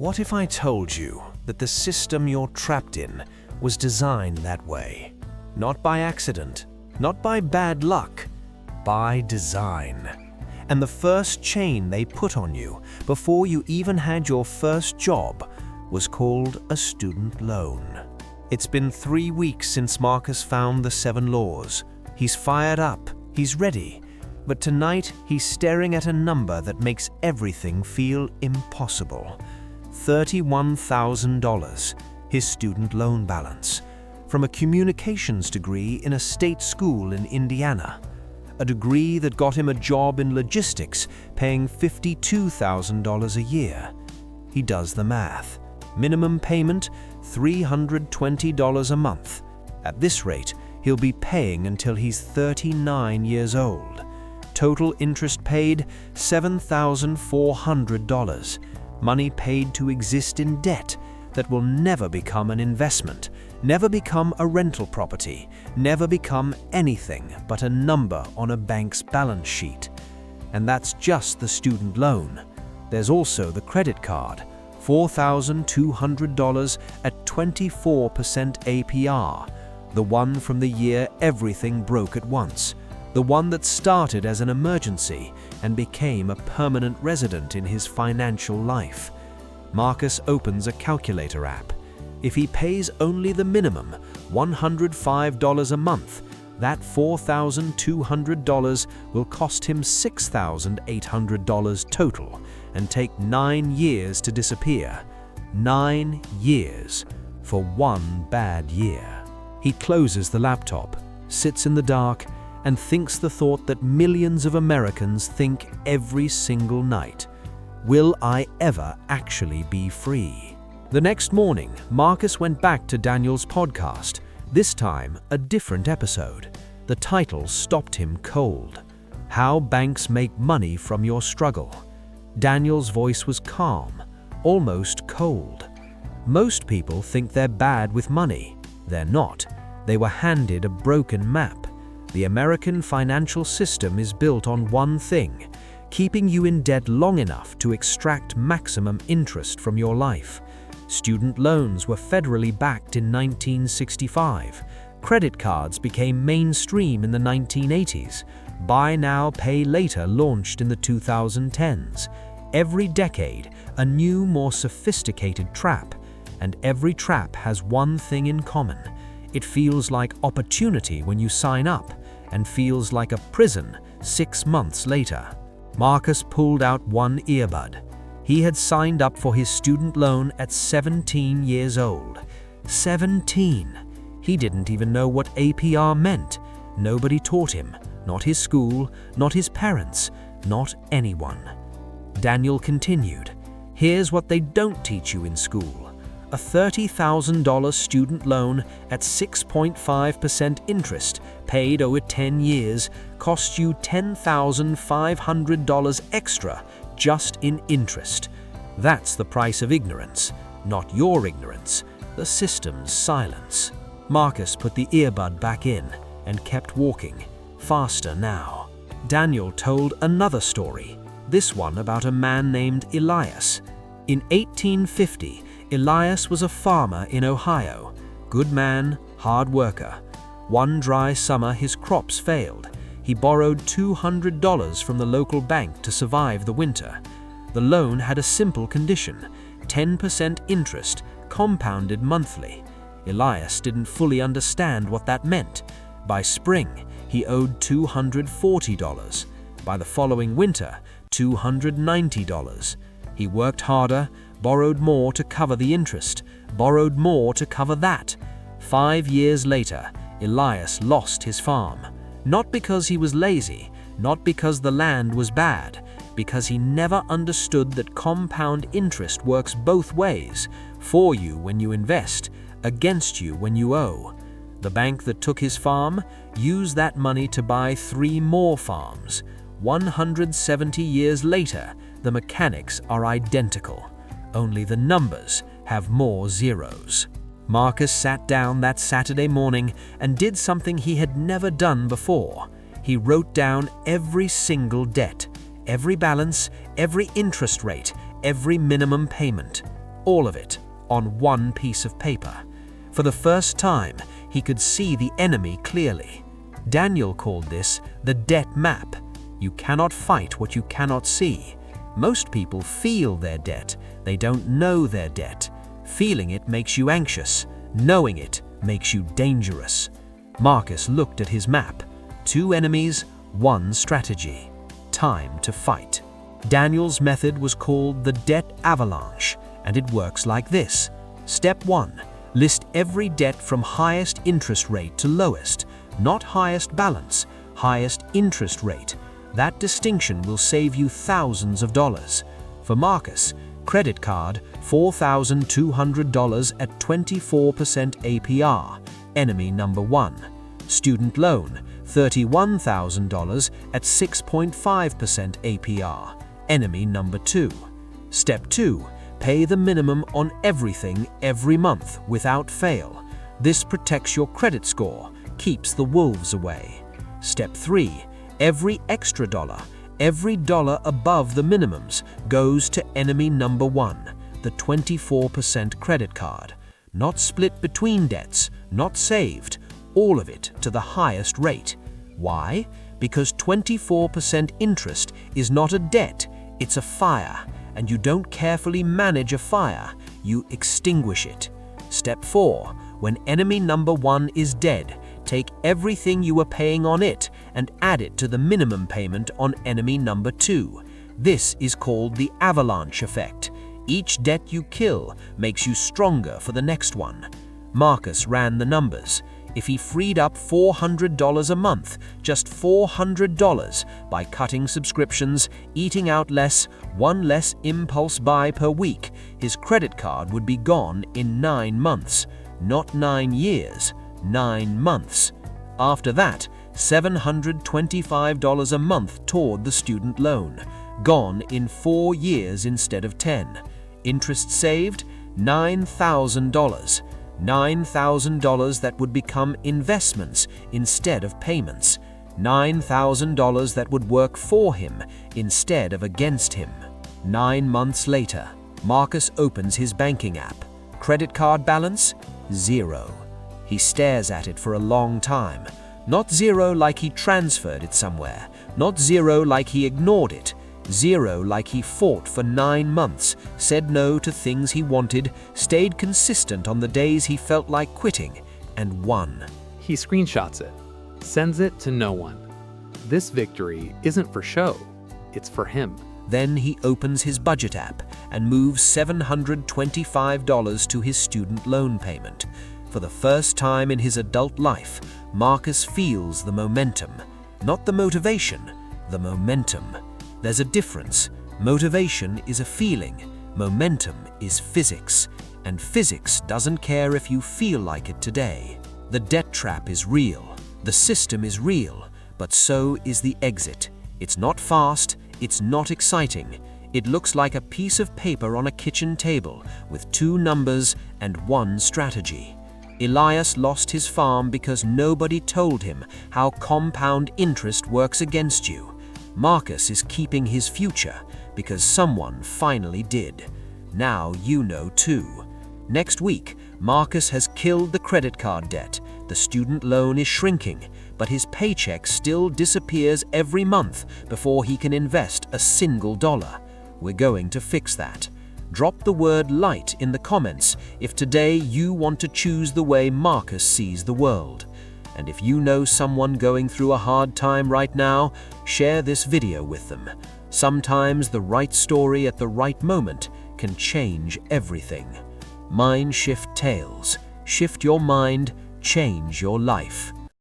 What if I told you that the system you're trapped in was designed that way? Not by accident, not by bad luck, by design. And the first chain they put on you before you even had your first job was called a student loan. It's been 3 weeks since Marcus found the 7 laws. He's fired up, he's ready. But tonight, he's staring at a number that makes everything feel impossible. $31,000, his student loan balance, from a communications degree in a state school in Indiana. A degree that got him a job in logistics, paying $52,000 a year. He does the math. Minimum payment, $320 a month. At this rate, he'll be paying until he's 39 years old. Total interest paid, $7,400. Money paid to exist in debt that will never become an investment, never become a rental property, never become anything but a number on a bank's balance sheet. And that's just the student loan. There's also the credit card, $4,200 at 24% APR, the one from the year everything broke at once. The one that started as an emergency and became a permanent resident in his financial life. Marcus opens a calculator app. If he pays only the minimum, $105 a month, that $4,200 will cost him $6,800 total and take 9 years to disappear. 9 years for one bad year. He closes the laptop, sits in the dark, and thinks the thought that millions of Americans think every single night. Will I ever actually be free? The next morning, Marcus went back to Daniel's podcast, this time a different episode. The title stopped him cold. How Banks Make Money from Your Struggle. Daniel's voice was calm, almost cold. Most people think they're bad with money. They're not. They were handed a broken map. The American financial system is built on one thing: keeping you in debt long enough to extract maximum interest from your life. Student loans were federally backed in 1965. Credit cards became mainstream in the 1980s. Buy now, pay later launched in the 2010s. Every decade, a new, more sophisticated trap. And every trap has one thing in common. It feels like opportunity when you sign up, and feels like a prison 6 months later. Marcus pulled out one earbud. He had signed up for his student loan at 17 years old. 17! He didn't even know what APR meant. Nobody taught him. Not his school, not his parents, not anyone. Daniel continued, "Here's what they don't teach you in school. A $30,000 student loan at 6.5% interest, paid over 10 years, costs you $10,500 extra just in interest. That's the price of ignorance, not your ignorance, the system's silence." Marcus put the earbud back in and kept walking, faster now. Daniel told another story, this one about a man named Elias. In 1850, Elias was a farmer in Ohio. Good man, hard worker. One dry summer, his crops failed. He borrowed $200 from the local bank to survive the winter. The loan had a simple condition: 10% interest, compounded monthly. Elias didn't fully understand what that meant. By spring, he owed $240. By the following winter, $290. He worked harder, borrowed more to cover the interest, borrowed more to cover that. 5 years later, Elias lost his farm. Not because he was lazy, not because the land was bad, because he never understood that compound interest works both ways, for you when you invest, against you when you owe. The bank that took his farm used that money to buy 3 more farms. 170 years later, the mechanics are identical. Only the numbers have more zeros. Marcus sat down that Saturday morning and did something he had never done before. He wrote down every single debt, every balance, every interest rate, every minimum payment. all of it, on one piece of paper. For the first time, he could see the enemy clearly. Daniel called this the debt map. You cannot fight what you cannot see. Most people feel their debt. They don't know their debt. Feeling it makes you anxious. Knowing it makes you dangerous. Marcus looked at his map. 2 enemies, 1 strategy. Time to fight. Daniel's method was called the debt avalanche, and it works like this. Step 1. List every debt from highest interest rate to lowest. Not highest balance, highest interest rate. That distinction will save you thousands of dollars. For Marcus, credit card, $4,200 at 24% APR, enemy number 1. Student loan, $31,000 at 6.5% APR, enemy number 2. Step 2. Pay the minimum on everything every month without fail. This protects your credit score, keeps the wolves away. Step 3. Every extra dollar, every dollar above the minimums goes to enemy number 1, the 24% credit card. Not split between debts, not saved, all of it to the highest rate. Why? Because 24% interest is not a debt, it's a fire, and you don't carefully manage a fire, you extinguish it. Step 4. When enemy number 1 is dead, take everything you are paying on it and add it to the minimum payment on enemy number 2. This is called the avalanche effect. Each debt you kill makes you stronger for the next one. Marcus ran the numbers. If he freed up $400 a month, just $400, by cutting subscriptions, eating out less, 1 less impulse buy per week, his credit card would be gone in 9 months. Not 9 years, 9 months. After that, $725 a month toward the student loan, gone in 4 years instead of 10. Interest saved, $9,000. $9,000 that would become investments instead of payments. $9,000 that would work for him instead of against him. 9 months later, Marcus opens his banking app. Credit card balance? 0. He stares at it for a long time. Not 0 like he transferred it somewhere. Not 0 like he ignored it. 0 like he fought for 9 months, said no to things he wanted, stayed consistent on the days he felt like quitting, and won. He screenshots it, sends it to no one. This victory isn't for show, it's for him. Then he opens his budget app and moves $725 to his student loan payment. For the first time in his adult life, Marcus feels the momentum. Not the motivation, the momentum. There's a difference. Motivation is a feeling. Momentum is physics. And physics doesn't care if you feel like it today. The debt trap is real. The system is real. But so is the exit. It's not fast. It's not exciting. It looks like a piece of paper on a kitchen table with 2 numbers and 1 strategy. Elias lost his farm because nobody told him how compound interest works against you. Marcus is keeping his future because someone finally did. Now you know too. Next week, Marcus has killed the credit card debt. The student loan is shrinking, but his paycheck still disappears every month before he can invest a single dollar. We're going to fix that. Drop the word light in the comments if today you want to choose the way Marcus sees the world. And if you know someone going through a hard time right now, share this video with them. Sometimes the right story at the right moment can change everything. Mindshift Tales. Shift your mind, change your life.